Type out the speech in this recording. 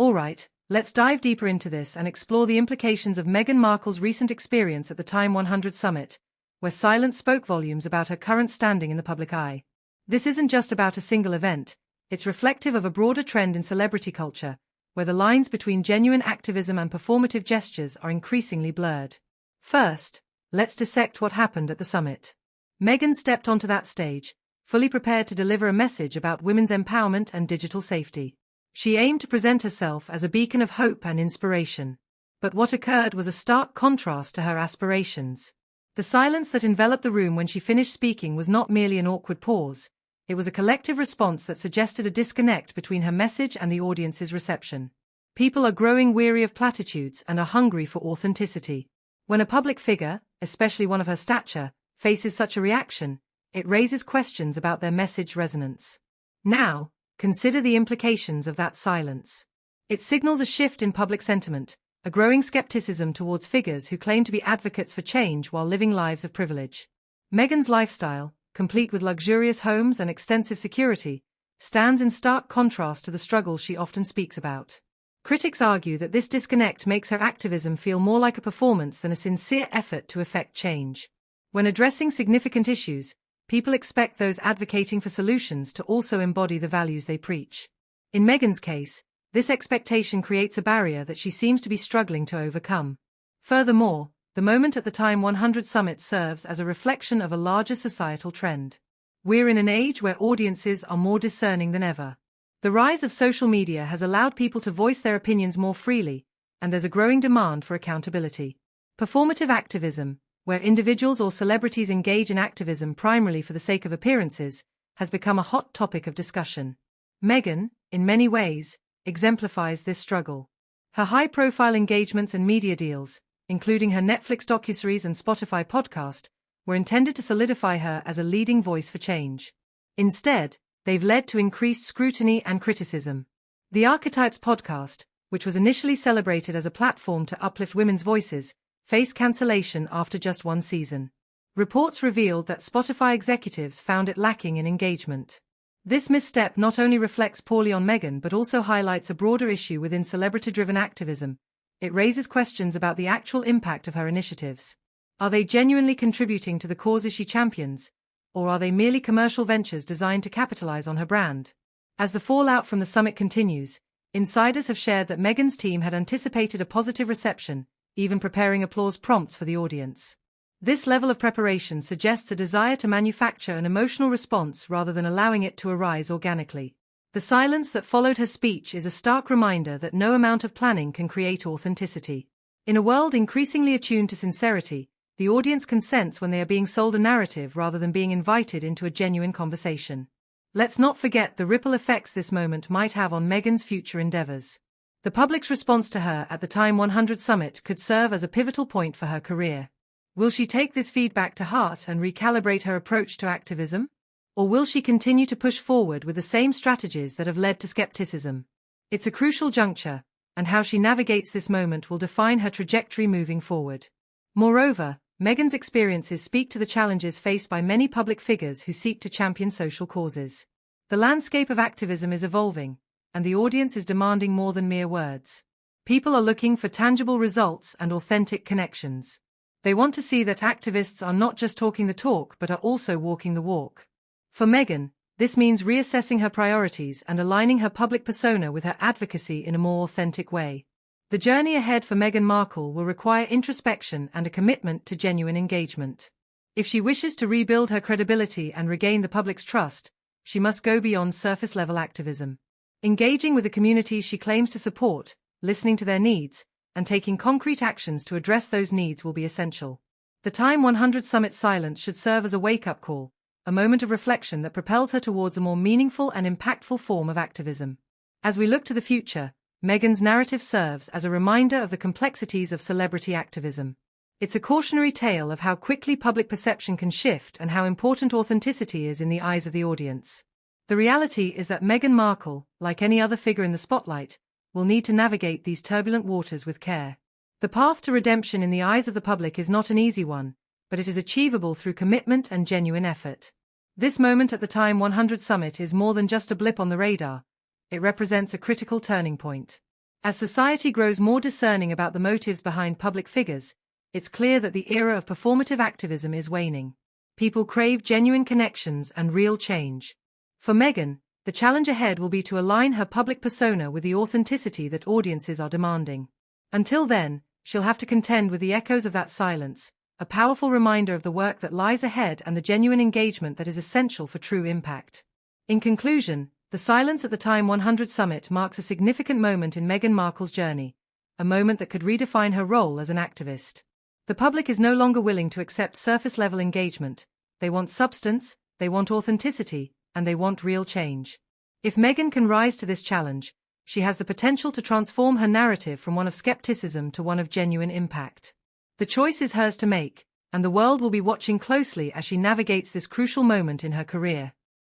Alright, let's dive deeper into this and explore the implications of Meghan Markle's recent experience at the TIME100 Summit, where silence spoke volumes about her current standing in the public eye. This isn't just about a single event, it's reflective of a broader trend in celebrity culture, where the lines between genuine activism and performative gestures are increasingly blurred. First, let's dissect what happened at the summit. Meghan stepped onto that stage, fully prepared to deliver a message about women's empowerment and digital safety. She aimed to present herself as a beacon of hope and inspiration. But what occurred was a stark contrast to her aspirations. The silence that enveloped the room when she finished speaking was not merely an awkward pause, it was a collective response that suggested a disconnect between her message and the audience's reception. People are growing weary of platitudes and are hungry for authenticity. When a public figure, especially one of her stature, faces such a reaction, it raises questions about their message resonance. Now, consider the implications of that silence. It signals a shift in public sentiment, a growing skepticism towards figures who claim to be advocates for change while living lives of privilege. Meghan's lifestyle, complete with luxurious homes and extensive security, stands in stark contrast to the struggles she often speaks about. Critics argue that this disconnect makes her activism feel more like a performance than a sincere effort to effect change. When addressing significant issues, people expect those advocating for solutions to also embody the values they preach. In Meghan's case, this expectation creates a barrier that she seems to be struggling to overcome. Furthermore, the moment at the TIME100 Summit serves as a reflection of a larger societal trend. We're in an age where audiences are more discerning than ever. The rise of social media has allowed people to voice their opinions more freely, and there's a growing demand for accountability. Performative activism, where individuals or celebrities engage in activism primarily for the sake of appearances, has become a hot topic of discussion. Meghan, in many ways, exemplifies this struggle. Her high-profile engagements and media deals, including her Netflix docuseries and Spotify podcast, were intended to solidify her as a leading voice for change. Instead, they've led to increased scrutiny and criticism. The Archetypes podcast, which was initially celebrated as a platform to uplift women's voices, faced cancellation after just one season. Reports revealed that Spotify executives found it lacking in engagement. This misstep not only reflects poorly on Meghan but also highlights a broader issue within celebrity-driven activism. It raises questions about the actual impact of her initiatives. Are they genuinely contributing to the causes she champions, or are they merely commercial ventures designed to capitalize on her brand? As the fallout from the summit continues, insiders have shared that Meghan's team had anticipated a positive reception, even preparing applause prompts for the audience. This level of preparation suggests a desire to manufacture an emotional response rather than allowing it to arise organically. The silence that followed her speech is a stark reminder that no amount of planning can create authenticity. In a world increasingly attuned to sincerity, the audience can sense when they are being sold a narrative rather than being invited into a genuine conversation. Let's not forget the ripple effects this moment might have on Meghan's future endeavors. The public's response to her at the TIME100 Summit could serve as a pivotal point for her career. Will she take this feedback to heart and recalibrate her approach to activism? Or will she continue to push forward with the same strategies that have led to skepticism? It's a crucial juncture, and how she navigates this moment will define her trajectory moving forward. Moreover, Meghan's experiences speak to the challenges faced by many public figures who seek to champion social causes. The landscape of activism is evolving, and the audience is demanding more than mere words. People are looking for tangible results and authentic connections. They want to see that activists are not just talking the talk but are also walking the walk. For Meghan, this means reassessing her priorities and aligning her public persona with her advocacy in a more authentic way. The journey ahead for Meghan Markle will require introspection and a commitment to genuine engagement. If she wishes to rebuild her credibility and regain the public's trust, she must go beyond surface-level activism. Engaging with the communities she claims to support, listening to their needs, and taking concrete actions to address those needs will be essential. The TIME100 Summit silence should serve as a wake-up call, a moment of reflection that propels her towards a more meaningful and impactful form of activism. As we look to the future, Meghan's narrative serves as a reminder of the complexities of celebrity activism. It's a cautionary tale of how quickly public perception can shift and how important authenticity is in the eyes of the audience. The reality is that Meghan Markle, like any other figure in the spotlight, will need to navigate these turbulent waters with care. The path to redemption in the eyes of the public is not an easy one, but it is achievable through commitment and genuine effort. This moment at the TIME100 Summit is more than just a blip on the radar. It represents a critical turning point. As society grows more discerning about the motives behind public figures, it's clear that the era of performative activism is waning. People crave genuine connections and real change. For Meghan, the challenge ahead will be to align her public persona with the authenticity that audiences are demanding. Until then, she'll have to contend with the echoes of that silence, a powerful reminder of the work that lies ahead and the genuine engagement that is essential for true impact. In conclusion, the silence at the TIME100 Summit marks a significant moment in Meghan Markle's journey, a moment that could redefine her role as an activist. The public is no longer willing to accept surface-level engagement. They want substance, they want authenticity, and they want real change. If Meghan can rise to this challenge, she has the potential to transform her narrative from one of skepticism to one of genuine impact. The choice is hers to make, and the world will be watching closely as she navigates this crucial moment in her career.